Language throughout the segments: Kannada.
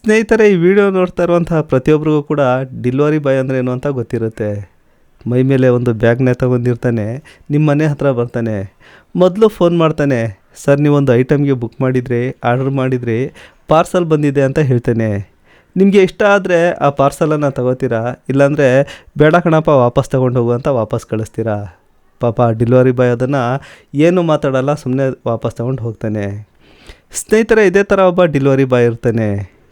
ಸ್ನೇಹಿತರೆ, ಈ ವಿಡಿಯೋ ನೋಡ್ತಾ ಇರುವಂತಹ ಪ್ರತಿಯೊಬ್ಬರಿಗೂ ಕೂಡ ಡೆಲಿವರಿ ಬಾಯ್ ಅಂದರೆ ಏನು ಅಂತ ಗೊತ್ತಿರುತ್ತೆ. ಮೈ ಮೇಲೆ ಒಂದು ಬ್ಯಾಗ್ನ ತಗೊಂಡಿರ್ತಾನೆ, ನಿಮ್ಮ ಮನೆ ಹತ್ರ ಬರ್ತಾನೆ. ಮೊದಲು ಫೋನ್ ಮಾಡ್ತಾನೆ, ಸರ್ ನೀವೊಂದು ಐಟಮ್ಗೆ ಬುಕ್ ಮಾಡಿದ್ರಿ, ಆರ್ಡರ್ ಮಾಡಿದ್ರಿ, ಪಾರ್ಸಲ್ ಬಂದಿದೆ ಅಂತ ಹೇಳ್ತಾನೆ. ನಿಮಗೆ ಇಷ್ಟ ಆದರೆ ಆ ಪಾರ್ಸಲನ್ನು ತಗೋತೀರಾ, ಇಲ್ಲಾಂದರೆ ಬೇಡ ಕಣಪ್ಪ ವಾಪಸ್ ತೊಗೊಂಡು ಹೋಗು ಅಂತ ವಾಪಸ್ ಕಳಿಸ್ತೀರಾ. ಪಾಪ ಡೆಲಿವರಿ ಬಾಯ್ ಅದನ್ನು ಏನೂ ಮಾತಾಡಲ್ಲ, ಸುಮ್ಮನೆ ವಾಪಸ್ ತೊಗೊಂಡು ಹೋಗ್ತಾನೆ. ಸ್ನೇಹಿತರೆ, ಇದೇ ಥರ ಒಬ್ಬ ಡೆಲಿವರಿ ಬಾಯ್ ಇರ್ತಾನೆ.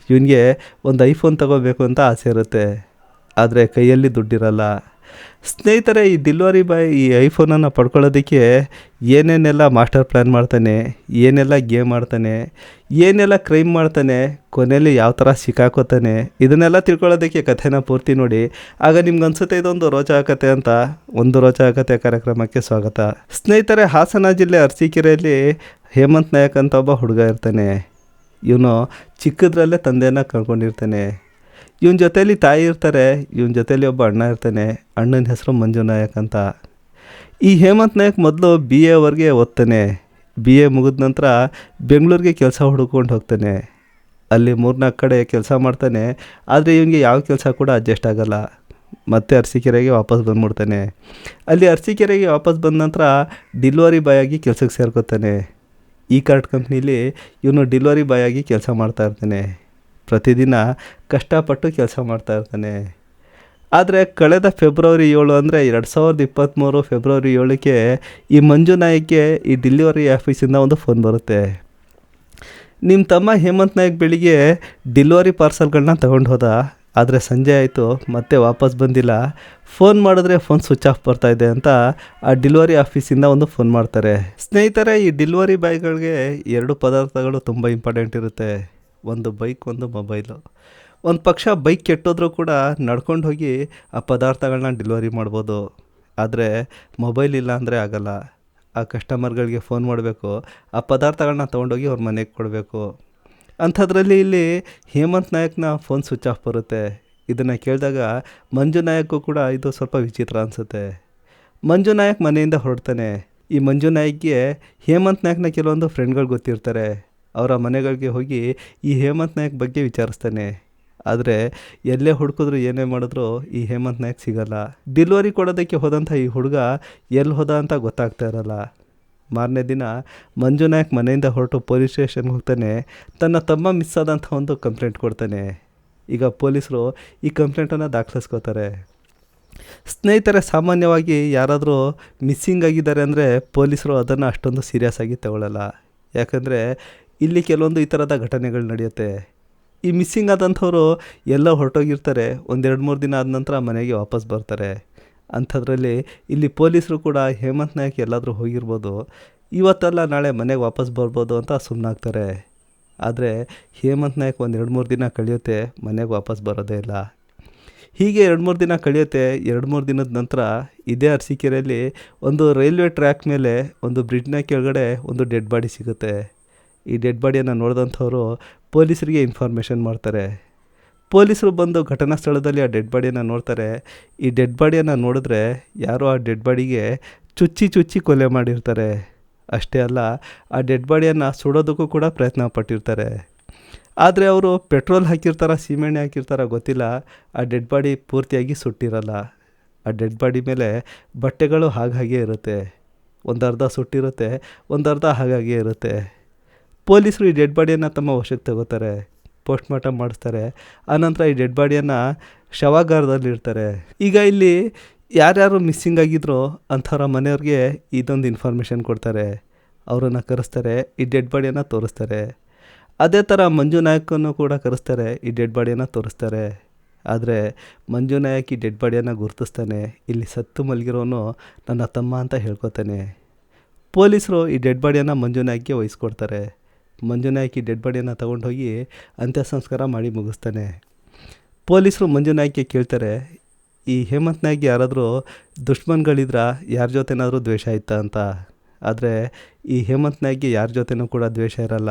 ಇವನಿಗೆ ಒಂದು ಐಫೋನ್ ತಗೋಬೇಕು ಅಂತ ಆಸೆ ಇರುತ್ತೆ, ಆದರೆ ಕೈಯಲ್ಲಿ ದುಡ್ಡಿರಲ್ಲ. ಸ್ನೇಹಿತರೆ, ಈ ಡೆಲಿವರಿ ಬಾಯ್ ಈ ಐಫೋನನ್ನು ಪಡ್ಕೊಳ್ಳೋದಕ್ಕೆ ಏನೇನೆಲ್ಲ ಮಾಸ್ಟರ್ ಪ್ಲ್ಯಾನ್ ಮಾಡ್ತಾನೆ, ಏನೆಲ್ಲ ಗೇಮ್ ಆಡ್ತಾನೆ, ಏನೆಲ್ಲ ಕ್ರೈಮ್ ಮಾಡ್ತಾನೆ, ಕೊನೆಯಲ್ಲಿ ಯಾವ ಥರ ಸಿಕ್ಕಾಕೋತಾನೆ, ಇದನ್ನೆಲ್ಲ ತಿಳ್ಕೊಳ್ಳೋದಕ್ಕೆ ಕಥೆನ ಪೂರ್ತಿ ನೋಡಿ. ಆಗ ನಿಮ್ಗೆ ಅನಿಸುತ್ತೆ ಇದೊಂದು ರೋಚಕತೆ ಅಂತ. ಒಂದು ರೋಚಕತೆ ಕಾರ್ಯಕ್ರಮಕ್ಕೆ ಸ್ವಾಗತ. ಸ್ನೇಹಿತರೆ, ಹಾಸನ ಜಿಲ್ಲೆ ಅರಸೀಕೆರೆಯಲ್ಲಿ ಹೇಮಂತ್ ನಾಯಕ್ ಅಂತ ಒಬ್ಬ ಹುಡುಗ ಇರ್ತಾನೆ. ಇವನು ಚಿಕ್ಕದ್ರಲ್ಲೇ ತಂದೆಯನ್ನು ಕಳ್ಕೊಂಡಿರ್ತಾನೆ. ಇವನ ಜೊತೇಲಿ ತಾಯಿ ಇರ್ತಾರೆ, ಇವನ ಜೊತೇಲಿ ಒಬ್ಬ ಅಣ್ಣ ಇರ್ತಾನೆ. ಅಣ್ಣನ ಹೆಸರು ಮಂಜು ನಾಯಕ್ ಅಂತ. ಈ ಹೇಮಂತ್ ನಾಯಕ್ ಮೊದಲು BA ಓದ್ತಾನೆ. BA ಮುಗಿದ ನಂತರ ಬೆಂಗಳೂರಿಗೆ ಕೆಲಸ ಹುಡುಕೊಂಡು ಹೋಗ್ತಾನೆ. ಅಲ್ಲಿ 3-4 ಕಡೆ ಕೆಲಸ ಮಾಡ್ತಾನೆ, ಆದರೆ ಇವನಿಗೆ ಯಾವ ಕೆಲಸ ಕೂಡ ಅಡ್ಜಸ್ಟ್ ಆಗೋಲ್ಲ. ಮತ್ತೆ ಅರಸೀಕೆರೆಗೆ ವಾಪಸ್ ಬಂದ್ಬಿಡ್ತಾನೆ. ಅಲ್ಲಿ ಅರಸೀಕೆರೆಗೆ ವಾಪಸ್ ಬಂದ ನಂತರ ಡೆಲಿವರಿ ಬಾಯ್ ಆಗಿ ಕೆಲಸಕ್ಕೆ ಸೇರ್ಕೋತಾನೆ. ಈ ಕಾರ್ಟ್ ಕಂಪ್ನೀಲಿ ಇವನು ಡೆಲಿವರಿ ಬಾಯ್ ಆಗಿ ಕೆಲಸ ಮಾಡ್ತಾಯಿರ್ತಾನೆ. ಪ್ರತಿದಿನ ಕಷ್ಟಪಟ್ಟು ಕೆಲಸ ಮಾಡ್ತಾಯಿರ್ತಾನೆ. ಆದರೆ ಕಳೆದ ಫೆಬ್ರವರಿ 7 ಅಂದರೆ 2023 ಫೆಬ್ರವರಿ 7ಕ್ಕೆ ಈ ಮಂಜು ನಾಯಕ್ಗೆ ಈ ಡೆಲಿವರಿ ಆಫೀಸಿಂದ ಒಂದು ಫೋನ್ ಬರುತ್ತೆ. ನಿಮ್ಮ ತಮ್ಮ ಹೇಮಂತ್ ನಾಯಕ್ ಬೆಳಿಗ್ಗೆ ಡೆಲಿವರಿ ಪಾರ್ಸಲ್ಗಳನ್ನ ತಗೊಂಡು ಹೋದ, ಆದರೆ ಸಂಜೆ ಆಯಿತು, ಮತ್ತೆ ವಾಪಸ್ ಬಂದಿಲ್ಲ. ಫೋನ್ ಮಾಡಿದ್ರೆ ಫೋನ್ ಸ್ವಿಚ್ ಆಫ್ ಬರ್ತಾಯಿದೆ ಅಂತ ಆ ಡೆಲಿವರಿ ಆಫೀಸಿಂದ ಒಂದು ಫೋನ್ ಮಾಡ್ತಾರೆ. ಸ್ನೇಹಿತರೆ, ಈ ಡೆಲಿವರಿ ಬಾಯ್ಗಳಿಗೆ 2 ಪದಾರ್ಥಗಳು ತುಂಬ ಇಂಪಾರ್ಟೆಂಟ್ ಇರುತ್ತೆ. ಒಂದು ಬೈಕ್, ಒಂದು ಮೊಬೈಲು. ಒಂದು ಪಕ್ಷ ಬೈಕ್ ಕೆಟ್ಟೋದ್ರೂ ಕೂಡ ನಡ್ಕೊಂಡು ಹೋಗಿ ಆ ಪದಾರ್ಥಗಳನ್ನ ಡೆಲಿವರಿ ಮಾಡ್ಬೋದು, ಆದರೆ ಮೊಬೈಲ್ ಇಲ್ಲ ಅಂದರೆ ಆಗೋಲ್ಲ. ಆ ಕಸ್ಟಮರ್ಗಳಿಗೆ ಫೋನ್ ಮಾಡಬೇಕು, ಆ ಪದಾರ್ಥಗಳನ್ನ ತೊಗೊಂಡೋಗಿ ಅವ್ರ ಮನೆಗೆ ಕೊಡಬೇಕು. ಅಂಥದ್ರಲ್ಲಿ ಇಲ್ಲಿ ಹೇಮಂತ್ ನಾಯಕ್ನ ಫೋನ್ ಸ್ವಿಚ್ ಆಫ್ ಬರುತ್ತೆ. ಇದನ್ನು ಕೇಳಿದಾಗ ಮಂಜು ನಾಯಕ್ಗೂ ಕೂಡ ಇದು ಸ್ವಲ್ಪ ವಿಚಿತ್ರ ಅನಿಸುತ್ತೆ. ಮಂಜು ನಾಯಕ್ ಮನೆಯಿಂದ ಹೊರಡ್ತಾನೆ. ಈ ಮಂಜು ನಾಯಕ್ಗೆ ಹೇಮಂತ್ ನಾಯಕ್ನ ಕೆಲವೊಂದು ಫ್ರೆಂಡ್ಗಳು ಗೊತ್ತಿರ್ತಾರೆ. ಅವರ ಮನೆಗಳಿಗೆ ಹೋಗಿ ಈ ಹೇಮಂತ್ ನಾಯಕ್ ಬಗ್ಗೆ ವಿಚಾರಿಸ್ತಾನೆ. ಆದರೆ ಎಲ್ಲೇ ಹುಡುಕಿದ್ರು ಏನೇ ಮಾಡಿದ್ರು ಈ ಹೇಮಂತ್ ನಾಯಕ್ ಸಿಗಲ್ಲ. ಡೆಲಿವರಿ ಕೊಡೋದಕ್ಕೆ ಹೋದಂಥ ಈ ಹುಡುಗ ಎಲ್ಲಿ ಹೋದ ಅಂತ ಗೊತ್ತಾಗ್ತಾ ಇರಲ್ಲ. ಮಾರನೇ ದಿನ ಮಂಜು ನಾಯಕ್ ಮನೆಯಿಂದ ಹೊರಟು ಪೊಲೀಸ್ ಸ್ಟೇಷನ್ಗೆ ಹೋಗ್ತಾನೆ. ತನ್ನ ತಮ್ಮ ಮಿಸ್ ಆದಂಥ ಒಂದು ಕಂಪ್ಲೇಂಟ್ ಕೊಡ್ತಾನೆ. ಈಗ ಪೊಲೀಸರು ಈ ಕಂಪ್ಲೇಂಟನ್ನು ದಾಖಲಿಸ್ಕೋತಾರೆ. ಸ್ನೇಹಿತರೆ, ಸಾಮಾನ್ಯವಾಗಿ ಯಾರಾದರೂ ಮಿಸ್ಸಿಂಗ್ ಆಗಿದ್ದಾರೆ ಅಂದರೆ ಪೊಲೀಸರು ಅದನ್ನು ಅಷ್ಟೊಂದು ಸೀರಿಯಸ್ ಆಗಿ ತಗೊಳ್ಳಲ್ಲ. ಯಾಕಂದರೆ ಇಲ್ಲಿ ಕೆಲವೊಂದು ಈ ಥರದ ಘಟನೆಗಳು ನಡೆಯುತ್ತೆ. ಈ ಮಿಸ್ಸಿಂಗ್ ಆದಂಥವ್ರು ಎಲ್ಲ ಹೊರಟೋಗಿರ್ತಾರೆ, 1-2-3 ದಿನ ಆದ ನಂತರ ಮನೆಗೆ ವಾಪಸ್ ಬರ್ತಾರೆ. ಅಂಥದ್ರಲ್ಲಿ ಇಲ್ಲಿ ಪೊಲೀಸರು ಕೂಡ ಹೇಮಂತ್ ನಾಯಕ್ ಎಲ್ಲಾದರೂ ಹೋಗಿರ್ಬೋದು, ಇವತ್ತಲ್ಲ ನಾಳೆ ಮನೆಗೆ ವಾಪಸ್ ಬರ್ಬೋದು ಅಂತ ಸುಮ್ಮನಾಗ್ತಾರೆ. ಆದರೆ ಹೇಮಂತ್ ನಾಯಕ್ 1-2-3 ದಿನ ಕಳೆಯುತ್ತೆ, ಮನೆಗೆ ವಾಪಸ್ ಬರೋದೇ ಇಲ್ಲ. ಹೀಗೆ 2-3 ದಿನ ಕಳೆಯುತ್ತೆ. 2-3 ದಿನದ ನಂತರ ಇದೇ ಅರಸೀಕೆರೆಯಲ್ಲಿ ಒಂದು ರೈಲ್ವೆ ಟ್ರ್ಯಾಕ್ ಮೇಲೆ ಒಂದು ಬ್ರಿಡ್ಜ್ನ ಕೆಳಗಡೆ ಒಂದು ಡೆಡ್ ಬಾಡಿ ಸಿಗುತ್ತೆ. ಈ ಡೆಡ್ ಬಾಡಿಯನ್ನು ನೋಡಿದಂಥವರು ಪೊಲೀಸರಿಗೆ ಇನ್ಫಾರ್ಮೇಷನ್ ಮಾಡ್ತಾರೆ. ಪೊಲೀಸರು ಬಂದು ಘಟನಾ ಸ್ಥಳದಲ್ಲಿ ಆ ಡೆಡ್ ಬಾಡಿಯನ್ನು ನೋಡ್ತಾರೆ. ಈ ಡೆಡ್ ಬಾಡಿಯನ್ನು ನೋಡಿದ್ರೆ ಯಾರೋ ಆ ಡೆಡ್ ಬಾಡಿಗೆ ಚುಚ್ಚಿ ಕೊಲೆ ಮಾಡಿರ್ತಾರೆ. ಅಷ್ಟೇ ಅಲ್ಲ, ಆ ಡೆಡ್ ಬಾಡಿಯನ್ನು ಸುಡೋದಕ್ಕೂ ಕೂಡ ಪ್ರಯತ್ನ ಪಟ್ಟಿರ್ತಾರೆ. ಆದರೆ ಅವರು ಪೆಟ್ರೋಲ್ ಹಾಕಿರ್ತಾರ, ಸೀಮೆಣ್ಣೆ ಹಾಕಿರ್ತಾರ ಗೊತ್ತಿಲ್ಲ, ಆ ಡೆಡ್ ಬಾಡಿ ಪೂರ್ತಿಯಾಗಿ ಸುಟ್ಟಿರಲ್ಲ. ಆ ಡೆಡ್ ಬಾಡಿ ಮೇಲೆ ಬಟ್ಟೆಗಳು ಹಾಗೆ ಇರುತ್ತೆ. ಒಂದರ್ಧ ಸುಟ್ಟಿರುತ್ತೆ, ಒಂದರ್ಧ ಹಾಗೆ ಇರುತ್ತೆ. ಪೊಲೀಸರು ಈ ಡೆಡ್ ಬಾಡಿಯನ್ನು ತಮ್ಮ ವಶಕ್ಕೆ ತಗೋತಾರೆ, ಪೋಸ್ಟ್ ಮಾರ್ಟಮ್ ಮಾಡಿಸ್ತಾರೆ. ಆನಂತರ ಈ ಡೆಡ್ ಬಾಡಿಯನ್ನು ಶವಾಗಾರದಲ್ಲಿರ್ತಾರೆ. ಈಗ ಇಲ್ಲಿ ಯಾರ್ಯಾರು ಮಿಸ್ಸಿಂಗ್ ಆಗಿದ್ರು ಅಂಥವ್ರ ಮನೆಯವ್ರಿಗೆ ಇದೊಂದು ಇನ್ಫಾರ್ಮೇಷನ್ ಕೊಡ್ತಾರೆ. ಅವರನ್ನು ಕರೆಸ್ತಾರೆ, ಈ ಡೆಡ್ ಬಾಡಿಯನ್ನು ತೋರಿಸ್ತಾರೆ. ಅದೇ ಥರ ಮಂಜು ನಾಯಕನ್ನು ಕೂಡ ಕರೆಸ್ತಾರೆ, ಈ ಡೆಡ್ ಬಾಡಿಯನ್ನು ತೋರಿಸ್ತಾರೆ. ಆದರೆ ಮಂಜು ನಾಯಕ್ ಈ ಡೆಡ್ ಬಾಡಿಯನ್ನು ಗುರುತಿಸ್ತಾನೆ. ಇಲ್ಲಿ ಸತ್ತು ಮಲಗಿರೋನು ನನ್ನ ತಮ್ಮ ಅಂತ ಹೇಳ್ಕೊತಾನೆ. ಪೊಲೀಸರು ಈ ಡೆಡ್ ಬಾಡಿಯನ್ನು ಮಂಜು ನಾಯಕ್ಗೆ ವಹಿಸ್ಕೊಡ್ತಾರೆ. ಮಂಜು ನಾಯಕ್ ಈ ಡೆಡ್ ಬಾಡಿಯನ್ನು ತೊಗೊಂಡೋಗಿ ಅಂತ್ಯ ಸಂಸ್ಕಾರ ಮಾಡಿ ಮುಗಿಸ್ತಾನೆ. ಪೊಲೀಸರು ಮಂಜು ನಾಯಕ್ಗೆ ಕೇಳ್ತಾರೆ, ಈ ಹೇಮಂತ್ ನಾಯ್ಗೆ ಯಾರಾದರೂ ದುಶ್ಮನ್ಗಳಿದ್ರ, ಯಾರ ಜೊತೆನಾದರೂ ದ್ವೇಷ ಇತ್ತಾ ಅಂತ. ಆದರೆ ಈ ಹೇಮಂತ್ ನಾಯ್ಗೆ ಯಾರ ಜೊತೆನೂ ಕೂಡ ದ್ವೇಷ ಇರಲ್ಲ.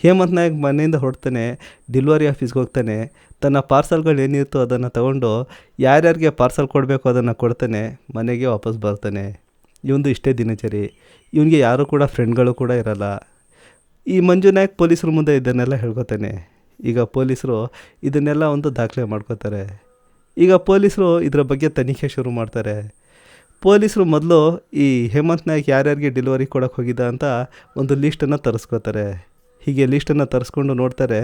ಹೇಮಂತ್ ನಾಯಕ್ ಮನೆಯಿಂದ ಹೊರಡ್ತಾನೆ, ಡೆಲಿವರಿ ಆಫೀಸ್ಗೆ ಹೋಗ್ತಾನೆ. ತನ್ನ ಪಾರ್ಸಲ್ಗಳು ಏನಿರುತ್ತೋ ಅದನ್ನು ತೊಗೊಂಡು ಯಾರ್ಯಾರಿಗೆ ಪಾರ್ಸಲ್ ಕೊಡಬೇಕು ಅದನ್ನು ಕೊಡ್ತಾನೆ, ಮನೆಗೆ ವಾಪಸ್ ಬರ್ತಾನೆ. ಇವೊಂದು ಇಷ್ಟೇ ದಿನಚರಿ. ಇವನಿಗೆ ಯಾರೂ ಕೂಡ ಫ್ರೆಂಡ್ಗಳು ಕೂಡ ಇರಲ್ಲ. ಈ ಮಂಜು ನಾಯಕ್ ಪೊಲೀಸರ ಮುಂದೆ ಇದನ್ನೆಲ್ಲ ಹೇಳ್ಕೊತಾನೆ. ಈಗ ಪೊಲೀಸರು ಇದನ್ನೆಲ್ಲ ಒಂದು ದಾಖಲೆ ಮಾಡ್ಕೋತಾರೆ. ಈಗ ಪೊಲೀಸರು ಇದರ ಬಗ್ಗೆ ತನಿಖೆ ಶುರು ಮಾಡ್ತಾರೆ. ಪೊಲೀಸರು ಮೊದಲು ಈ ಹೇಮಂತ್ ನಾಯಕ್ ಯಾರ್ಯಾರಿಗೆ ಡೆಲಿವರಿ ಕೊಡೋಕೆ ಹೋಗಿದ್ದ ಅಂತ ಒಂದು ಲೀಸ್ಟನ್ನು ತರಿಸ್ಕೋತಾರೆ. ಹೀಗೆ ಲೀಸ್ಟನ್ನು ತರಿಸ್ಕೊಂಡು ನೋಡ್ತಾರೆ.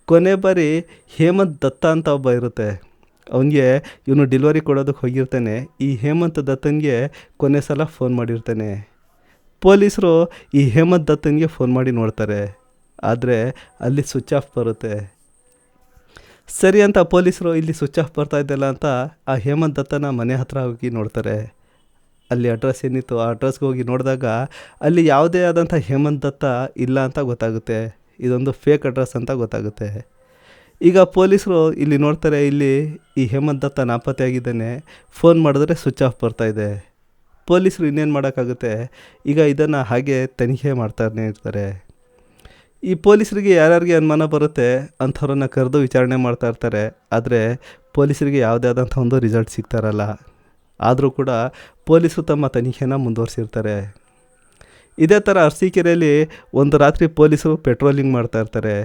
ಕೊನೆ ಬಾರಿ ಹೇಮಂತ್ ದತ್ತ ಅಂತ ಒಬ್ಬ ಇರುತ್ತೆ. ಅವನಿಗೆ ಇವನು ಡೆಲಿವರಿ ಕೊಡೋದಕ್ಕೆ ಹೋಗಿರ್ತಾನೆ. ಈ ಹೇಮಂತ್ ದತ್ತನಿಗೆ ಕೊನೆ ಸಲ ಫೋನ್ ಮಾಡಿರ್ತಾನೆ. ಪೊಲೀಸರು ಈ ಹೇಮಂತ್ ದತ್ತನಿಗೆ ಫೋನ್ ಮಾಡಿ ನೋಡ್ತಾರೆ. ಆದರೆ ಅಲ್ಲಿ ಸ್ವಿಚ್ ಆಫ್ ಬರುತ್ತೆ. ಸರಿ ಅಂತ ಪೊಲೀಸರು ಇಲ್ಲಿ ಸ್ವಿಚ್ ಆಫ್ ಬರ್ತಾ ಇದ್ದಲ್ಲ ಅಂತ ಆ ಹೇಮಂತ್ ದತ್ತನ ಮನೆ ಹತ್ರ ಹೋಗಿ ನೋಡ್ತಾರೆ. ಅಲ್ಲಿ ಅಡ್ರೆಸ್ ಏನಿತ್ತು ಆ ಅಡ್ರೆಸ್ಗೆ ಹೋಗಿ ನೋಡಿದಾಗ ಅಲ್ಲಿ ಯಾವುದೇ ಆದಂಥ ಹೇಮಂತ್ ದತ್ತ ಇಲ್ಲ ಅಂತ ಗೊತ್ತಾಗುತ್ತೆ. ಇದೊಂದು ಫೇಕ್ ಅಡ್ರೆಸ್ ಅಂತ ಗೊತ್ತಾಗುತ್ತೆ. ಈಗ ಪೊಲೀಸರು ಇಲ್ಲಿ ನೋಡ್ತಾರೆ, ಇಲ್ಲಿ ಈ ಹೇಮಂತ್ ದತ್ತ ನಾಪತ್ತೆಯಾಗಿದ್ದಾನೆ. ಫೋನ್ ಮಾಡಿದ್ರೆ ಸ್ವಿಚ್ ಆಫ್ ಬರ್ತಾಯಿದೆ. ಪೊಲೀಸರು ಇನ್ನೇನು ಮಾಡೋಕ್ಕಾಗುತ್ತೆ. ಈಗ ಇದನ್ನು ಹಾಗೆ ತನಿಖೆ ಮಾಡ್ತಾನೆ ಇರ್ತಾರೆ. ಈ ಪೊಲೀಸರಿಗೆ ಯಾರ್ಯಾರಿಗೆ ಅನುಮಾನ ಬರುತ್ತೆ ಅಂಥವ್ರನ್ನ ಕರೆದು ವಿಚಾರಣೆ ಮಾಡ್ತಾ ಇರ್ತಾರೆ. ಆದರೆ ಪೊಲೀಸರಿಗೆ ಯಾವುದೇ ಆದಂಥ ಒಂದು ರಿಸಲ್ಟ್ ಸಿಗ್ತಾರಲ್ಲ. ಆದರೂ ಕೂಡ ಪೊಲೀಸರು ತಮ್ಮ ತನಿಖೆನ ಮುಂದುವರಿಸಿರ್ತಾರೆ. ಇದೇ ಥರ ಅರಸೀಕೆರೆಯಲ್ಲಿ ಒಂದು ರಾತ್ರಿ ಪೊಲೀಸರು ಪೆಟ್ರೋಲಿಂಗ್ ಮಾಡ್ತಾ ಇರ್ತಾರೆ.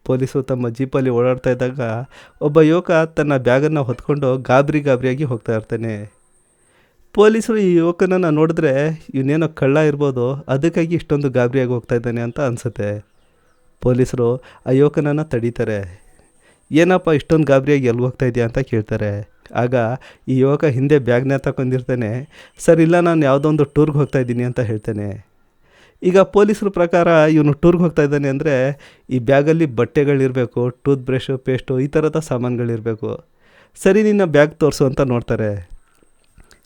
ಪೊಲೀಸರು ತಮ್ಮ ಜೀಪಲ್ಲಿ ಓಡಾಡ್ತಾ ಇದ್ದಾಗ ಒಬ್ಬ ಯುವಕ ತನ್ನ ಬ್ಯಾಗನ್ನು ಹೊತ್ಕೊಂಡು ಗಾಬರಿಯಾಗಿ ಹೋಗ್ತಾ ಇರ್ತಾನೆ. ಪೊಲೀಸರು ಈ ಯುವಕನನ್ನು ನೋಡಿದ್ರೆ ಇವನೇನೋ ಕಳ್ಳ ಇರ್ಬೋದು, ಅದಕ್ಕಾಗಿ ಇಷ್ಟೊಂದು ಗಾಬರಿಯಾಗಿ ಹೋಗ್ತಾ ಇದ್ದಾನೆ ಅಂತ ಅನಿಸುತ್ತೆ. ಪೊಲೀಸರು ಆ ಯುವಕನನ್ನು ತಡೀತಾರೆ. ಏನಪ್ಪ ಇಷ್ಟೊಂದು ಗಾಬರಿಯಾಗಿ ಎಲ್ಲಿ ಹೋಗ್ತಾ ಇದೆಯಾ ಅಂತ ಕೇಳ್ತಾರೆ. ಆಗ ಈ ಯುವಕ ಹಿಂದೆ ಬ್ಯಾಗ್ನ ತಗೊಂಡಿರ್ತಾನೆ. ಸರ್ ಇಲ್ಲ, ನಾನು ಯಾವುದೋ ಒಂದು ಟೂರ್ಗೆ ಹೋಗ್ತಾ ಇದ್ದೀನಿ ಅಂತ ಹೇಳ್ತಾನೆ. ಈಗ ಪೊಲೀಸರ ಪ್ರಕಾರ ಇವನು ಟೂರ್ಗೆ ಹೋಗ್ತಾ ಇದ್ದಾನೆ ಅಂದರೆ ಈ ಬ್ಯಾಗಲ್ಲಿ ಬಟ್ಟೆಗಳಿರಬೇಕು, ಟೂತ್ ಬ್ರಷು, ಪೇಸ್ಟು, ಈ ಥರದ ಸಾಮಾನುಗಳಿರಬೇಕು. ಸರಿ ನಿನ್ನ ಬ್ಯಾಗ್ ತೋರಿಸು ಅಂತ ನೋಡ್ತಾರೆ.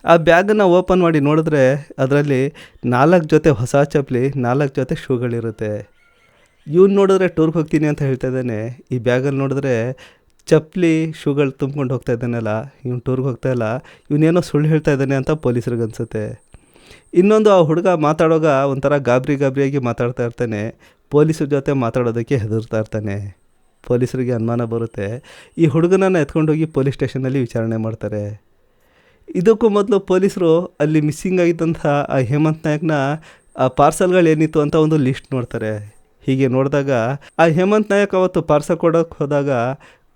ಆ ಬ್ಯಾಗನ್ನು ಓಪನ್ ಮಾಡಿ ನೋಡಿದ್ರೆ ಅದರಲ್ಲಿ 4 ಜೊತೆ ಹೊಸ ಚಪ್ಪಲಿ, 4 ಜೊತೆ ಶೂಗಳಿರುತ್ತೆ. ಇವ್ನು ನೋಡಿದ್ರೆ ಟೂರ್ಗೆ ಹೋಗ್ತೀನಿ ಅಂತ ಹೇಳ್ತಾ ಇದ್ದಾನೆ. ಈ ಬ್ಯಾಗಲ್ಲಿ ನೋಡಿದ್ರೆ ಚಪ್ಪಲಿ, ಶೂಗಳು ತುಂಬ್ಕೊಂಡು ಹೋಗ್ತಾ ಇದ್ದಾನಲ್ಲ, ಇವ್ನು ಟೂರ್ಗೆ ಹೋಗ್ತಾ ಇಲ್ಲ, ಇವನೇನೋ ಸುಳ್ಳು ಹೇಳ್ತಾ ಇದ್ದಾನೆ ಅಂತ ಪೊಲೀಸರಿಗೆ ಅನಿಸುತ್ತೆ. ಇನ್ನೊಂದು ಆ ಹುಡುಗ ಮಾತಾಡೋವಾಗ ಒಂಥರ ಗಾಬರಿಯಾಗಿ ಮಾತಾಡ್ತಾ ಇರ್ತಾನೆ. ಪೊಲೀಸರ ಜೊತೆ ಮಾತಾಡೋದಕ್ಕೆ ಹೆದರ್ತಾ ಇರ್ತಾನೆ. ಪೊಲೀಸರಿಗೆ ಅನುಮಾನ ಬರುತ್ತೆ. ಈ ಹುಡುಗನನ್ನು ಎತ್ಕೊಂಡೋಗಿ ಪೊಲೀಸ್ ಸ್ಟೇಷನಲ್ಲಿ ವಿಚಾರಣೆ ಮಾಡ್ತಾರೆ. ಇದಕ್ಕೂ ಮೊದಲು ಪೊಲೀಸರು ಅಲ್ಲಿ ಮಿಸ್ಸಿಂಗ್ ಆಗಿದ್ದಂಥ ಆ ಹೇಮಂತ್ ನಾಯಕ್ನ ಆ ಪಾರ್ಸಲ್ಗಳೇನಿತ್ತು ಅಂತ ಒಂದು ಲಿಸ್ಟ್ ನೋಡ್ತಾರೆ. ಹೀಗೆ ನೋಡಿದಾಗ ಆ ಹೇಮಂತ್ ನಾಯಕ್ ಅವತ್ತು ಪಾರ್ಸಲ್ ಕೊಡೋಕ್ಕೆ ಹೋದಾಗ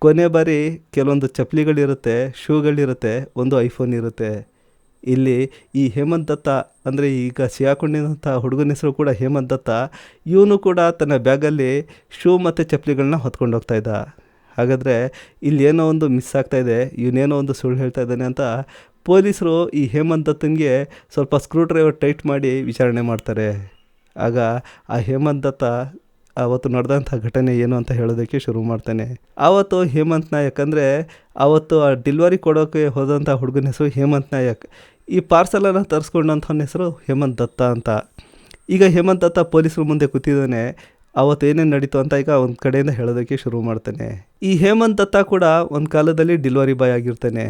ಕೊನೆ ಬಾರಿ ಕೆಲವೊಂದು ಚಪ್ಪಲಿಗಳಿರುತ್ತೆ, ಶೂಗಳಿರುತ್ತೆ, ಒಂದು ಐಫೋನ್ ಇರುತ್ತೆ. ಇಲ್ಲಿ ಈ ಹೇಮಂತ್ ದತ್ತ ಅಂದರೆ ಈಗ ಸಿಗಾಕೊಂಡಿದ್ದಂಥ ಹುಡುಗನ ಹೆಸರು ಕೂಡ ಹೇಮಂತ್ ದತ್ತ. ಇವನು ಕೂಡ ತನ್ನ ಬ್ಯಾಗಲ್ಲಿ ಶೂ ಮತ್ತು ಚಪ್ಪಲಿಗಳನ್ನ ಹೊತ್ಕೊಂಡು ಹೋಗ್ತಾ ಇದ್ದ. ಹಾಗಾದರೆ ಇಲ್ಲಿ ಏನೋ ಒಂದು ಮಿಸ್ ಆಗ್ತಾಯಿದೆ, ಇವನೇನೋ ಒಂದು ಸುಳ್ಳು ಹೇಳ್ತಾ ಇದ್ದಾನೆ ಅಂತ ಪೊಲೀಸರು ಈ ಹೇಮಂತ್ ದತ್ತನಿಗೆ ಸ್ವಲ್ಪ ಸ್ಕ್ರೂ ಡ್ರೈವರ್ ಟೈಟ್ ಮಾಡಿ ವಿಚಾರಣೆ ಮಾಡ್ತಾರೆ. ಆಗ ಆ ಹೇಮಂತ್ ದತ್ತ ಆವತ್ತು ನಡೆದಂಥ ಘಟನೆ ಏನು ಅಂತ ಹೇಳೋದಕ್ಕೆ ಶುರು ಮಾಡ್ತಾನೆ. ಆವತ್ತು ಹೇಮಂತ್ ನಾಯಕ್ ಅಂದರೆ ಆವತ್ತು ಆ ಡೆಲಿವರಿ ಕೊಡೋಕ್ಕೆ ಹೋದಂಥ ಹುಡುಗನ ಹೆಸರು ಹೇಮಂತ್ ನಾಯಕ್. ಈ ಪಾರ್ಸಲನ್ನು ತರಿಸ್ಕೊಂಡಂಥವನ ಹೆಸರು ಹೇಮಂತ್ ದತ್ತ ಅಂತ. ಈಗ ಹೇಮಂತ್ ದತ್ತ ಪೊಲೀಸರು ಮುಂದೆ ಕೂತಿದ್ದಾನೆ. ಆವತ್ತು ಏನೇನು ನಡೀತು ಅಂತ ಈಗ ಒಂದು ಕಡೆಯಿಂದ ಹೇಳೋದಕ್ಕೆ ಶುರು ಮಾಡ್ತಾನೆ. ಈ ಹೇಮಂತ್ ದತ್ತ ಕೂಡ ಒಂದು ಕಾಲದಲ್ಲಿ ಡೆಲಿವರಿ ಬಾಯ್ ಆಗಿರ್ತಾನೆ.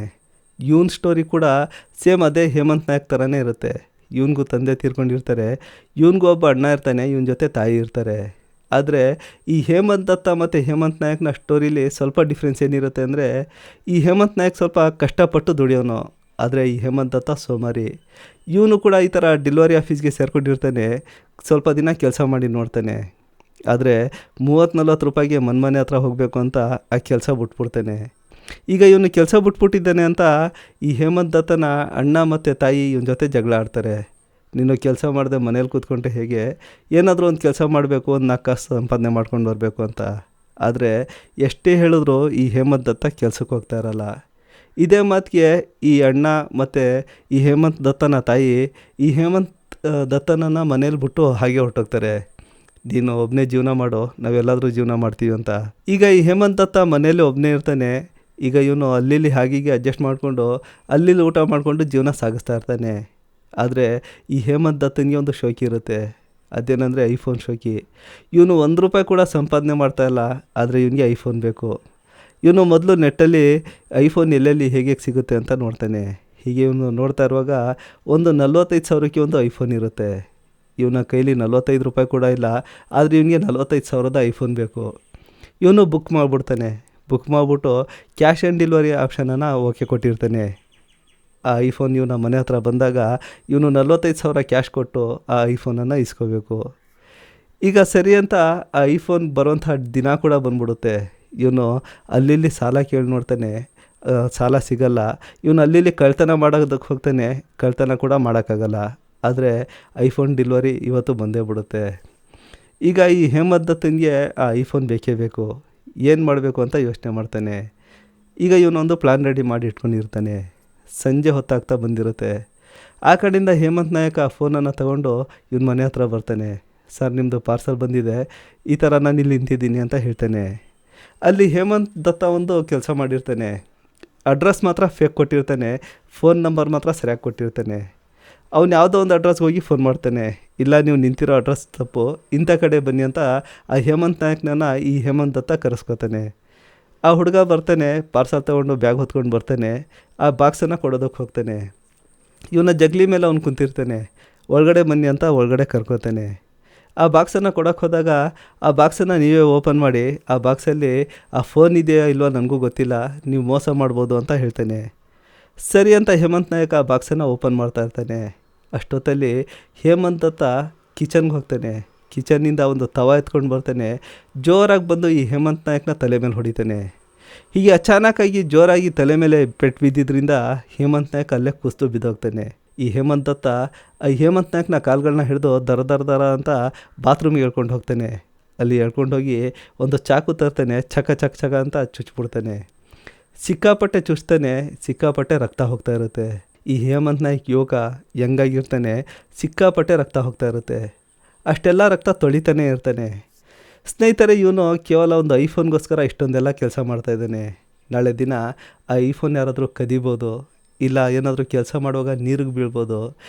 ಇವನ್ ಸ್ಟೋರಿ ಕೂಡ ಸೇಮ್ ಅದೇ ಹೇಮಂತ್ ನಾಯಕ್ ಥರನೇ ಇರುತ್ತೆ. ಇವನಿಗೂ ತಂದೆ ತೀರ್ಕೊಂಡಿರ್ತಾರೆ, ಇವನಿಗೂ ಒಬ್ಬ ಅಣ್ಣ ಇರ್ತಾನೆ, ಇವನ ಜೊತೆ ತಾಯಿ ಇರ್ತಾರೆ. ಆದರೆ ಈ ಹೇಮಂತ್ ದತ್ತ ಮತ್ತು ಹೇಮಂತ್ ನಾಯಕ್ನ ಸ್ಟೋರಿಲಿ ಸ್ವಲ್ಪ ಡಿಫ್ರೆನ್ಸ್ ಏನಿರುತ್ತೆ ಅಂದರೆ, ಈ ಹೇಮಂತ್ ನಾಯಕ್ ಸ್ವಲ್ಪ ಕಷ್ಟಪಟ್ಟು ದುಡಿಯೋನು, ಆದರೆ ಈ ಹೇಮಂತ್ ದತ್ತ ಸೋಮಾರಿ. ಇವನು ಕೂಡ ಈ ಥರ ಡೆಲಿವರಿ ಆಫೀಸ್ಗೆ ಸೇರ್ಕೊಂಡಿರ್ತಾನೆ. ಸ್ವಲ್ಪ ದಿನ ಕೆಲಸ ಮಾಡಿ ನೋಡ್ತಾನೆ. ಆದರೆ 30-40 ರೂಪಾಯಿಗೆ ಮನೆ ಹತ್ರ ಹೋಗಬೇಕು ಅಂತ ಆ ಕೆಲಸ ಬಿಟ್ಬಿಡ್ತಾನೆ. ಈಗ ಇವನು ಕೆಲಸ ಬಿಟ್ಬಿಟ್ಟಿದ್ದಾನೆ ಅಂತ ಈ ಹೇಮಂತ್ ದತ್ತನ ಅಣ್ಣ ಮತ್ತು ತಾಯಿ ಇವನ ಜೊತೆ ಜಗಳ ಆಡ್ತಾರೆ. ನೀನು ಕೆಲಸ ಮಾಡದೆ ಮನೇಲಿ ಕೂತ್ಕೊಂಡೆ ಹೇಗೆ, ಏನಾದರೂ ಒಂದು ಕೆಲಸ ಮಾಡಬೇಕು, ಒಂದು 4 ಕಾಸು ಸಂಪಾದನೆ ಮಾಡ್ಕೊಂಡು ಬರಬೇಕು ಅಂತ. ಆದರೆ ಎಷ್ಟೇ ಹೇಳಿದ್ರು ಈ ಹೇಮಂತ್ ದತ್ತ ಕೆಲಸಕ್ಕೆ ಹೋಗ್ತಾ ಇರಲ್ಲ. ಇದೇ ಮಾತಿಗೆ ಈ ಅಣ್ಣ ಮತ್ತು ಈ ಹೇಮಂತ್ ದತ್ತನ ತಾಯಿ ಈ ಹೇಮಂತ್ ದತ್ತನನ್ನು ಮನೇಲಿ ಬಿಟ್ಟು ಹಾಗೆ ಹೊರಟೋಗ್ತಾರೆ. ನೀನು ಒಬ್ಬನೇ ಜೀವನ ಮಾಡು, ನಾವೆಲ್ಲಾದರೂ ಜೀವನ ಮಾಡ್ತೀವಿ ಅಂತ. ಈಗ ಈ ಹೇಮಂತ್ ದತ್ತ ಮನೇಲಿ ಒಬ್ಬನೇ ಇರ್ತಾನೆ. ಈಗ ಇವನು ಅಲ್ಲಿ ಹಾಗೀಗೆ ಅಡ್ಜಸ್ಟ್ ಮಾಡಿಕೊಂಡು ಅಲ್ಲಿ ಊಟ ಮಾಡಿಕೊಂಡು ಜೀವನ ಸಾಗಿಸ್ತಾ ಇರ್ತಾನೆ. ಆದರೆ ಈ ಹೇಮಂತ್ ದತ್ತನಿಗೆ ಒಂದು ಶೋಕಿ ಇರುತ್ತೆ. ಅದೇನೆಂದರೆ ಐಫೋನ್ ಶೋಕಿ. ಇವನು 1 ರೂಪಾಯಿ ಕೂಡ ಸಂಪಾದನೆ ಮಾಡ್ತಾಯಿಲ್ಲ, ಆದರೆ ಇವನಿಗೆ ಐಫೋನ್ ಬೇಕು. ಇವನು ಮೊದಲು ನೆಟ್ಟಲ್ಲಿ ಐಫೋನ್ ಎಲ್ಲೆಲ್ಲಿ ಹೇಗೆ ಸಿಗುತ್ತೆ ಅಂತ ನೋಡ್ತಾನೆ. ಹೀಗೆ ಇವನು ನೋಡ್ತಾ ಇರುವಾಗ ಒಂದು 45,000ಕ್ಕೆ ಒಂದು ಐಫೋನ್ ಇರುತ್ತೆ. ಇವನ ಕೈಲಿ 45 ರೂಪಾಯಿ ಕೂಡ ಇಲ್ಲ, ಆದರೆ ಇವನಿಗೆ 45,000ದ ಐಫೋನ್ ಬೇಕು. ಇವನು ಬುಕ್ ಮಾಡಿಬಿಡ್ತಾನೆ. ಬುಕ್ ಮಾಡಿಬಿಟ್ಟು ಕ್ಯಾಶ್ ಆನ್ ಡೆಲಿವರಿ ಆಪ್ಷನನ್ನು ಓಕೆ ಕೊಟ್ಟಿರ್ತಾನೆ. ಆ ಐಫೋನ್ ಇವನ ಮನೆ ಹತ್ರ ಬಂದಾಗ ಇವನು 45,000 ಕ್ಯಾಶ್ ಕೊಟ್ಟು ಆ ಐಫೋನನ್ನು ಇಸ್ಕೋಬೇಕು. ಈಗ ಸರಿ ಅಂತ ಆ ಐಫೋನ್ ಬರೋಂಥ ದಿನ ಕೂಡ ಬಂದ್ಬಿಡುತ್ತೆ. ಇವನು ಅಲ್ಲಿ ಸಾಲ ಕೇಳಿ ನೋಡ್ತಾನೆ, ಸಾಲ ಸಿಗಲ್ಲ. ಇವನು ಅಲ್ಲಿ ಕಳ್ತನ ಮಾಡೋದಕ್ಕೆ ಹೋಗ್ತಾನೆ, ಕಳ್ತನ ಕೂಡ ಮಾಡೋಕ್ಕಾಗಲ್ಲ. ಆದರೆ ಐಫೋನ್ ಡೆಲಿವರಿ ಇವತ್ತು ಬಂದೇ ಬಿಡುತ್ತೆ. ಈಗ ಈ ಹೇಮಂತ್ ದತ್ತನಿಗೆ ಆ ಐಫೋನ್ ಬೇಕೇ ಬೇಕು. ಏನು ಮಾಡಬೇಕು ಅಂತ ಯೋಚನೆ ಮಾಡ್ತಾನೆ. ಈಗ ಇವನೊಂದು ಪ್ಲ್ಯಾನ್ ರೆಡಿ ಮಾಡಿ ಇಟ್ಕೊಂಡಿರ್ತಾನೆ. ಸಂಜೆ ಹೊತ್ತಾಗ್ತಾ ಬಂದಿರುತ್ತೆ. ಆ ಕಡೆಯಿಂದ ಹೇಮಂತ್ ನಾಯಕ ಫೋನನ್ನು ತಗೊಂಡು ಇವನ ಮನೆ ಹತ್ರ ಬರ್ತಾನೆ. ಸರ್, ನಿಮ್ಮದು ಪಾರ್ಸಲ್ ಬಂದಿದೆ, ಈ ಥರ ನಾನು ಇಲ್ಲಿ ನಿಂತಿದ್ದೀನಿ ಅಂತ ಹೇಳ್ತಾನೆ. ಅಲ್ಲಿ ಹೇಮಂತ್ ದತ್ತ ಒಂದು ಕೆಲಸ ಮಾಡಿರ್ತಾನೆ. ಅಡ್ರೆಸ್ ಮಾತ್ರ ಫೇಕ್ ಕೊಟ್ಟಿರ್ತಾನೆ, ಫೋನ್ ನಂಬರ್ ಮಾತ್ರ ಸರಿಯಾಗಿ ಕೊಟ್ಟಿರ್ತಾನೆ. ಅವ್ನು ಯಾವುದೋ ಒಂದು ಅಡ್ರೆಸ್ಗೆ ಹೋಗಿ ಫೋನ್ ಮಾಡ್ತಾನೆ. ಇಲ್ಲ, ನೀವು ನಿಂತಿರೋ ಅಡ್ರೆಸ್ ತಪ್ಪು, ಇಂಥ ಕಡೆ ಬನ್ನಿ ಅಂತ ಆ ಹೇಮಂತ್ ನಾಯಕ್ನ ಈ ಹೇಮಂತ್ ದತ್ತ ಕರೆಸ್ಕೊತಾನೆ. ಆ ಹುಡುಗ ಬರ್ತಾನೆ, ಪಾರ್ಸಲ್ ತೊಗೊಂಡು ಬ್ಯಾಗ್ ಹೊತ್ಕೊಂಡು ಬರ್ತಾನೆ. ಆ ಬಾಕ್ಸನ್ನು ಕೊಡೋದಕ್ಕೆ ಹೋಗ್ತಾನೆ. ಇವನ ಜಗ್ಲಿ ಮೇಲೆ ಅವ್ನು ಕುಂತಿರ್ತಾನೆ. ಒಳಗಡೆ ಬನ್ನಿ ಅಂತ ಒಳಗಡೆ ಕರ್ಕೋತಾನೆ. ಆ ಬಾಕ್ಸನ್ನು ಕೊಡೋಕ್ಕೆ ಹೋದಾಗ ಆ ಬಾಕ್ಸನ್ನು ನೀವೇ ಓಪನ್ ಮಾಡಿ, ಆ ಬಾಕ್ಸಲ್ಲಿ ಆ ಫೋನ್ ಇದೆಯಾ ಇಲ್ವೋ ನನಗೂ ಗೊತ್ತಿಲ್ಲ, ನೀವು ಮೋಸ ಮಾಡ್ಬೋದು ಅಂತ ಹೇಳ್ತಾನೆ. ಸರಿ ಅಂತ ಹೇಮಂತ್ ನಾಯಕ ಆ ಬಾಕ್ಸನ್ನು ಓಪನ್ ಮಾಡ್ತಾ ಇರ್ತಾನೆ. ಅಷ್ಟೊತ್ತಲ್ಲಿ ಹೇಮಂತ್ ದತ್ತ ಕಿಚನ್ಗೆ ಹೋಗ್ತಾನೆ. ಕಿಚನ್ನಿಂದ ಒಂದು ತವ ಎತ್ಕೊಂಡು ಬರ್ತಾನೆ. ಜೋರಾಗಿ ಬಂದು ಈ ಹೇಮಂತ್ ನಾಯಕ್ನ ತಲೆ ಮೇಲೆ ಹೊಡಿತಾನೆ. ಹೀಗೆ ಅಚಾನಕ್ಕಾಗಿ ಜೋರಾಗಿ ತಲೆ ಮೇಲೆ ಪೆಟ್ಟು ಬಿದ್ದಿದ್ದರಿಂದ ಹೇಮಂತ್ ನಾಯಕ್ ಅಲ್ಲೇ ಕುಸ್ತು ಬಿದ್ದೋಗ್ತಾನೆ. ಈ ಹೇಮಂತ್ ದತ್ತ ಹೇಮಂತ್ ನಾಯಕ್ನ ಕಾಲುಗಳನ್ನ ಹಿಡಿದು ದರ ಅಂತ ಬಾತ್ರೂಮ್ಗೆ ಹೇಳ್ಕೊಂಡು ಹೋಗ್ತಾನೆ. ಅಲ್ಲಿ ಹೇಳ್ಕೊಂಡು ಹೋಗಿ ಒಂದು ಚಾಕು ತರ್ತಾನೆ. ಚಕ ಚಕ ಚಕ ಅಂತ ಚುಚ್ಚಿಬಿಡ್ತಾನೆ. ಸಿಕ್ಕಾಪಟ್ಟೆ ಚುಚ್ತಾನೆ, ಸಿಕ್ಕಾಪಟ್ಟೆ ರಕ್ತ ಹೋಗ್ತಾ ಇರುತ್ತೆ. ಈ ಹೇಮಂತ್ ನಾಯಕ್ ಯೋಗ ಹೆಂಗಾಗಿರ್ತಾನೆ, ಸಿಕ್ಕಾಪಟ್ಟೆ ರಕ್ತ ಹೋಗ್ತಾ ಇರುತ್ತೆ. ಅಷ್ಟೆಲ್ಲ ರಕ್ತ ತೊಳಿತಾನೆ ಇರ್ತಾನೆ. ಸ್ನೇಹಿತರೆ, ಇವನು ಕೇವಲ ಒಂದು ಐಫೋನ್ಗೋಸ್ಕರ ಇಷ್ಟೊಂದೆಲ್ಲ ಕೆಲಸ ಮಾಡ್ತಾಯಿದ್ದಾನೆ. ನಾಳೆ ದಿನ ಆ ಐಫೋನ್ ಯಾರಾದರೂ ಕದಿಬೋದು, ಇಲ್ಲ ಏನಾದರೂ ಕೆಲಸ ಮಾಡುವಾಗ ನೀರಿಗೆ ಬೀಳ್ಬೋದು,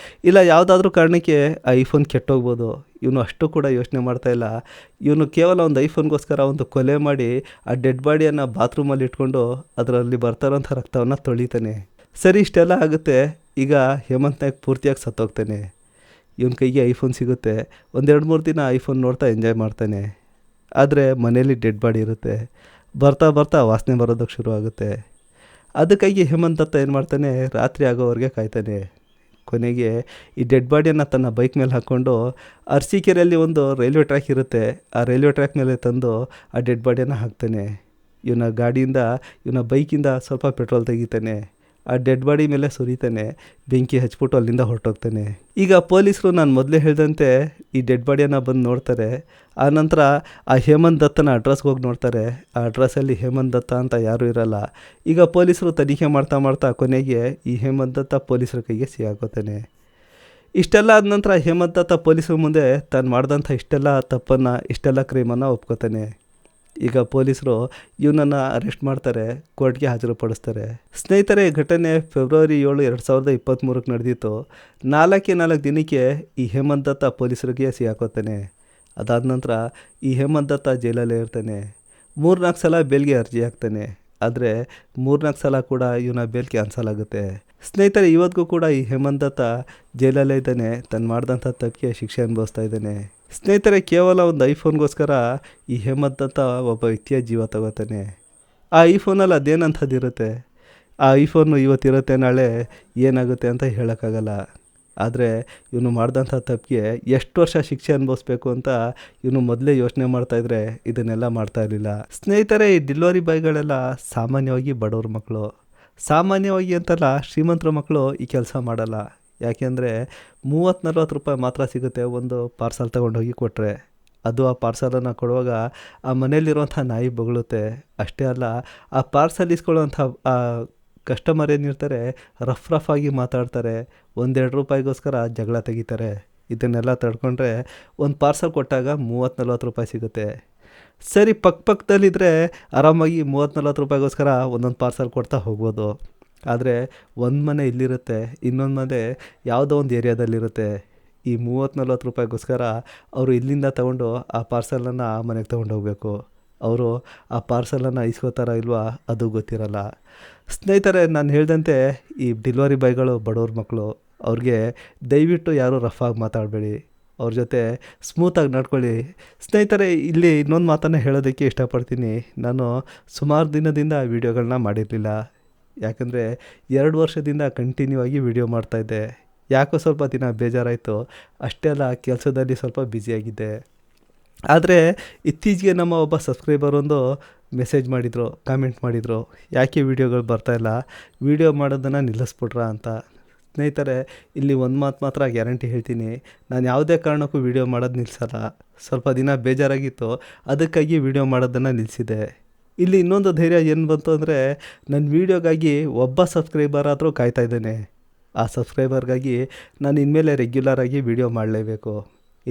ಇಲ್ಲ ಯಾವುದಾದ್ರೂ ಕಾರಣಕ್ಕೆ ಆ ಐಫೋನ್ ಕೆಟ್ಟೋಗ್ಬೋದು. ಇವನು ಅಷ್ಟು ಕೂಡ ಯೋಚನೆ ಮಾಡ್ತಾಯಿಲ್ಲ. ಇವನು ಕೇವಲ ಒಂದು ಐಫೋನ್ಗೋಸ್ಕರ ಒಂದು ಕೊಲೆ ಮಾಡಿ ಆ ಡೆಡ್ ಬಾಡಿಯನ್ನು ಬಾತ್ರೂಮಲ್ಲಿ ಇಟ್ಕೊಂಡು ಅದರಲ್ಲಿ ಬರ್ತಾರೋಂಥ ರಕ್ತವನ್ನು ತೊಳಿತಾನೆ. ಸರಿ, ಇಷ್ಟೆಲ್ಲ ಆಗುತ್ತೆ. ಈಗ ಹೇಮಂತ್ ನಾಯಕ್ ಪೂರ್ತಿಯಾಗಿ ಸತ್ತೋಗ್ತಾನೆ. ಇವನ ಕೈಗೆ ಐಫೋನ್ ಸಿಗುತ್ತೆ. 1-2-3 ದಿನ ಐಫೋನ್ ನೋಡ್ತಾ ಎಂಜಾಯ್ ಮಾಡ್ತಾನೆ. ಆದರೆ ಮನೇಲಿ ಡೆಡ್ ಬಾಡಿ ಇರುತ್ತೆ. ಬರ್ತಾ ಬರ್ತಾ ವಾಸನೆ ಬರೋದಕ್ಕೆ ಶುರು ಆಗುತ್ತೆ. ಅದಕ್ಕಾಗಿ ಹೇಮಂತ್ ದತ್ತ ಏನು ಮಾಡ್ತಾನೆ, ರಾತ್ರಿ ಆಗೋವರೆಗೆ ಕಾಯ್ತಾನೆ. ಕೊನೆಗೆ ಈ ಡೆಡ್ ಬಾಡಿಯನ್ನು ತನ್ನ ಬೈಕ್ ಮೇಲೆ ಹಾಕ್ಕೊಂಡು ಅರಸೀಕೆರೆಯಲ್ಲಿ ಒಂದು ರೈಲ್ವೆ ಟ್ರ್ಯಾಕ್ ಇರುತ್ತೆ, ಆ ರೈಲ್ವೆ ಟ್ರ್ಯಾಕ್ ಮೇಲೆ ತಂದು ಆ ಡೆಡ್ ಬಾಡಿಯನ್ನು ಹಾಕ್ತಾನೆ. ಇವನ ಬೈಕಿಂದ ಸ್ವಲ್ಪ ಪೆಟ್ರೋಲ್ ತೆಗಿತಾನೆ. ಆ ಡೆಡ್ ಬಾಡಿ ಮೇಲೆ ಸುರಿತಾನೆ. ಬೆಂಕಿ ಹಚ್ಬಿಟ್ಟು ಅಲ್ಲಿಂದ ಹೊರಟೋಗ್ತಾನೆ. ಈಗ ಪೊಲೀಸರು ನಾನು ಮೊದಲೇ ಹೇಳಿದಂತೆ ಈ ಡೆಡ್ ಬಾಡಿಯನ್ನು ಬಂದು ನೋಡ್ತಾರೆ. ಆನಂತರ ಆ ಹೇಮಂತ್ ದತ್ತನ ಅಡ್ರೆಸ್ಗೆ ಹೋಗಿ ನೋಡ್ತಾರೆ. ಆ ಅಡ್ರೆಸ್ಸಲ್ಲಿ ಹೇಮಂತ್ ದತ್ತ ಅಂತ ಯಾರೂ ಇರಲ್ಲ. ಈಗ ಪೊಲೀಸರು ತನಿಖೆ ಮಾಡ್ತಾ ಕೊನೆಗೆ ಈ ಹೇಮಂತ್ ದತ್ತ ಪೊಲೀಸರ ಕೈಗೆ ಸಿಗಾಕೋತಾನೆ. ಇಷ್ಟೆಲ್ಲ ಆದ ನಂತರ ಹೇಮಂತ್ ದತ್ತ ಪೊಲೀಸರ ಮುಂದೆ ತಾನು ಮಾಡಿದಂಥ ಇಷ್ಟೆಲ್ಲ ತಪ್ಪನ್ನು, ಇಷ್ಟೆಲ್ಲ ಕ್ರೈಮನ್ನು ಒಪ್ಕೋತಾನೆ. ಈಗ ಪೊಲೀಸರು ಇವನನ್ನು ಅರೆಸ್ಟ್ ಮಾಡ್ತಾರೆ, ಕೋರ್ಟ್ಗೆ ಹಾಜರುಪಡಿಸ್ತಾರೆ. ಸ್ನೇಹಿತರೆ, ಘಟನೆ ಫೆಬ್ರವರಿ 7, 2023 ನಡೆದಿತ್ತು. 4 ದಿನಕ್ಕೆ ಈ ಹೇಮಂತ್ ದತ್ತ ಪೊಲೀಸರಿಗೆ ಸಿಗಾಕೋತಾನೆ. ಅದಾದ ನಂತರ ಈ ಹೇಮಂತ್ ದತ್ತ ಜೈಲಲ್ಲೇ ಇರ್ತಾನೆ. 3-4 ಸಲ ಬೇಲ್ಗೆ ಅರ್ಜಿ ಹಾಕ್ತಾನೆ. ಆದರೆ 3-4 ಸಲ ಕೂಡ ಇವನ ಬೇಲ್ ಕ್ಯಾನ್ಸಲ್ ಆಗುತ್ತೆ. ಸ್ನೇಹಿತರೆ, ಇವತ್ತಿಗೂ ಕೂಡ ಈ ಹೇಮಂತ್ ದತ್ತ ಜೈಲಲ್ಲೇ ಇದ್ದಾನೆ. ತಾನು ಮಾಡಿದಂಥ ತಪ್ಪಿಗೆ ಶಿಕ್ಷೆ ಅನುಭವಿಸ್ತಾ ಇದ್ದಾನೆ. ಸ್ನೇಹಿತರೆ, ಕೇವಲ ಒಂದು ಐಫೋನ್ಗೋಸ್ಕರ ಈ ಹೇಮಂತ್ ದತ್ತ ಒಬ್ಬ ವ್ಯಕ್ತಿಯ ಜೀವ ತಗೋತಾನೆ. ಆ ಐಫೋನಲ್ಲಿ ಅದೇನಂಥದ್ದಿರುತ್ತೆ, ಆ ಐಫೋನು ಇವತ್ತಿರುತ್ತೆ, ನಾಳೆ ಏನಾಗುತ್ತೆ ಅಂತ ಹೇಳೋಕ್ಕಾಗಲ್ಲ. ಆದರೆ ಇವನು ಮಾಡಿದಂಥ ತಪ್ಪಿಗೆ ಎಷ್ಟು ವರ್ಷ ಶಿಕ್ಷೆ ಅನುಭವಿಸ್ಬೇಕು ಅಂತ ಇವನು ಮೊದಲೇ ಯೋಚನೆ ಮಾಡ್ತಾಯಿದ್ರೆ ಇದನ್ನೆಲ್ಲ ಮಾಡ್ತಾ ಇರಲಿಲ್ಲ. ಸ್ನೇಹಿತರೆ, ಈ ಡೆಲಿವರಿ ಬಾಯ್ಗಳೆಲ್ಲ ಸಾಮಾನ್ಯವಾಗಿ ಬಡವ್ರ ಮಕ್ಕಳು. ಸಾಮಾನ್ಯವಾಗಿ ಅಂತಲ್ಲ, ಶ್ರೀಮಂತರ ಮಕ್ಕಳು ಈ ಕೆಲಸ ಮಾಡಲ್ಲ. ಯಾಕೆಂದರೆ 30-40 ರೂಪಾಯಿ ಮಾತ್ರ ಸಿಗುತ್ತೆ ಒಂದು ಪಾರ್ಸಲ್ ತೊಗೊಂಡೋಗಿ ಕೊಟ್ಟರೆ. ಅದು ಆ ಪಾರ್ಸಲನ್ನು ಕೊಡುವಾಗ ಆ ಮನೇಲಿರುವಂಥ ನಾಯಿ ಬೊಗಳುತ್ತೆ. ಅಷ್ಟೇ ಅಲ್ಲ, ಆ ಪಾರ್ಸಲ್ ಇಸ್ಕೊಳ್ಳೋವಂಥ ಆ ಕಸ್ಟಮರ್ ಏನಿರ್ತಾರೆ ರಫ್ ಆಗಿ ಮಾತಾಡ್ತಾರೆ. 1-2 ರೂಪಾಯಿಗೋಸ್ಕರ ಜಗಳ ತೆಗಿತಾರೆ. ಇದನ್ನೆಲ್ಲ ತಡ್ಕೊಂಡ್ರೆ ಒಂದು ಪಾರ್ಸಲ್ ಕೊಟ್ಟಾಗ 30-40 ರೂಪಾಯಿ ಸಿಗುತ್ತೆ. ಸರಿ, ಪಕ್ಕದಲ್ಲಿದ್ದರೆ ಆರಾಮಾಗಿ 30-40 ರೂಪಾಯಿಗೋಸ್ಕರ ಒಂದೊಂದು ಪಾರ್ಸಲ್ ಕೊಡ್ತಾ ಹೋಗ್ಬೋದು. ಆದರೆ ಒಂದು ಮನೆ ಇಲ್ಲಿರುತ್ತೆ, ಇನ್ನೊಂದು ಮನೆ ಯಾವುದೋ ಒಂದು ಏರಿಯಾದಲ್ಲಿರುತ್ತೆ. ಈ 30-40 ರೂಪಾಯಿಗೋಸ್ಕರ ಅವರು ಇಲ್ಲಿಂದ ತೊಗೊಂಡು ಆ ಪಾರ್ಸಲನ್ನು ಆ ಮನೆಗೆ ತೊಗೊಂಡು ಹೋಗಬೇಕು. ಅವರು ಆ ಪಾರ್ಸಲನ್ನು ಇಸ್ಕೋತಾರ ಇಲ್ವಾ ಅದು ಗೊತ್ತಿರಲ್ಲ. ಸ್ನೇಹಿತರೆ, ನಾನು ಹೇಳಿದಂತೆ ಈ ಡೆಲಿವರಿ ಬಾಯ್ಗಳು ಬಡವ್ರ ಮಕ್ಕಳು. ಅವ್ರಿಗೆ ದಯವಿಟ್ಟು ಯಾರೂ ರಫಾಗಿ ಮಾತಾಡಬೇಡಿ, ಅವ್ರ ಜೊತೆ ಸ್ಮೂತಾಗಿ ನಡ್ಕೊಳ್ಳಿ. ಸ್ನೇಹಿತರೆ, ಇಲ್ಲಿ ಇನ್ನೊಂದು ಮಾತನ್ನು ಹೇಳೋದಕ್ಕೆ ಇಷ್ಟಪಡ್ತೀನಿ. ನಾನು ಸುಮಾರು ದಿನದಿಂದ ವೀಡಿಯೋಗಳನ್ನ ಮಾಡಿರಲಿಲ್ಲ. ಯಾಕಂದರೆ 2 ವರ್ಷದಿಂದ ಕಂಟಿನ್ಯೂ ಆಗಿ ವೀಡಿಯೋ ಮಾಡ್ತಾಯಿದ್ದೆ. ಯಾಕೋ ಸ್ವಲ್ಪ ದಿನ ಬೇಜಾರಾಯಿತು. ಅಷ್ಟೇ ಅಲ್ಲ, ಕೆಲಸದಲ್ಲಿ ಸ್ವಲ್ಪ ಬ್ಯುಸಿಯಾಗಿದ್ದೆ. ಆದರೆ ಇತ್ತೀಚೆಗೆ ನಮ್ಮ ಒಬ್ಬ ಸಬ್ಸ್ಕ್ರೈಬರ್ ಒಂದು ಮೆಸೇಜ್ ಮಾಡಿದರು, ಕಾಮೆಂಟ್ ಮಾಡಿದರು, ಯಾಕೆ ವೀಡಿಯೋಗಳು ಬರ್ತಾಯಿಲ್ಲ, ವೀಡಿಯೋ ಮಾಡೋದನ್ನು ನಿಲ್ಲಿಸ್ಬಿಟ್ರಾ ಅಂತ. ಸ್ನೇಹಿತರೆ, ಇಲ್ಲಿ ಒಂದು ಮಾತು ಮಾತ್ರ ಗ್ಯಾರಂಟಿ ಹೇಳ್ತೀನಿ, ನಾನು ಯಾವುದೇ ಕಾರಣಕ್ಕೂ ವೀಡಿಯೋ ಮಾಡೋದು ನಿಲ್ಲಿಸಲ್ಲ. ಸ್ವಲ್ಪ ದಿನ ಬೇಜಾರಾಗಿತ್ತು, ಅದಕ್ಕಾಗಿ ವೀಡಿಯೋ ಮಾಡೋದನ್ನು ನಿಲ್ಲಿಸಿದೆ. ಇಲ್ಲಿ ಇನ್ನೊಂದು ಧೈರ್ಯ ಏನು ಬಂತು ಅಂದರೆ, ನನ್ನ ವೀಡಿಯೋಗಾಗಿ ಒಬ್ಬ ಸಬ್ಸ್ಕ್ರೈಬರ್ ಆದರೂ ಕಾಯ್ತಾ ಇದ್ದೇನೆ. ಆ ಸಬ್ಸ್ಕ್ರೈಬರ್ಗಾಗಿ ನಾನು ಇನ್ಮೇಲೆ ರೆಗ್ಯುಲರಾಗಿ ವೀಡಿಯೋ ಮಾಡಲೇಬೇಕು.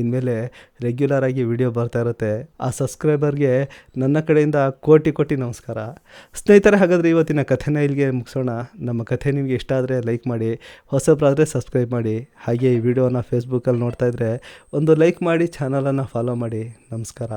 ಇನ್ಮೇಲೆ ರೆಗ್ಯುಲರಾಗಿ ವೀಡಿಯೋ ಬರ್ತಾ ಇರುತ್ತೆ. ಆ ಸಬ್ಸ್ಕ್ರೈಬರ್ಗೆ ನನ್ನ ಕಡೆಯಿಂದ ಕೋಟಿ ಕೋಟಿ ನಮಸ್ಕಾರ. ಸ್ನೇಹಿತರೆ, ಹಾಗಾದರೆ ಇವತ್ತಿನ ಕಥೆನ ಇಲ್ಲಿಗೆ ಮುಗಿಸೋಣ. ನಮ್ಮ ಕಥೆ ನಿಮಗೆ ಇಷ್ಟ ಆದರೆ ಲೈಕ್ ಮಾಡಿ, ಹೊಸಬರಾದರೆ ಸಬ್ಸ್ಕ್ರೈಬ್ ಮಾಡಿ. ಹಾಗೆ ಈ ವಿಡಿಯೋನ ಫೇಸ್ಬುಕ್ಕಲ್ಲಿ ನೋಡ್ತಾ ಇದ್ದರೆ ಒಂದು ಲೈಕ್ ಮಾಡಿ, ಚಾನಲನ್ನು ಫಾಲೋ ಮಾಡಿ. ನಮಸ್ಕಾರ.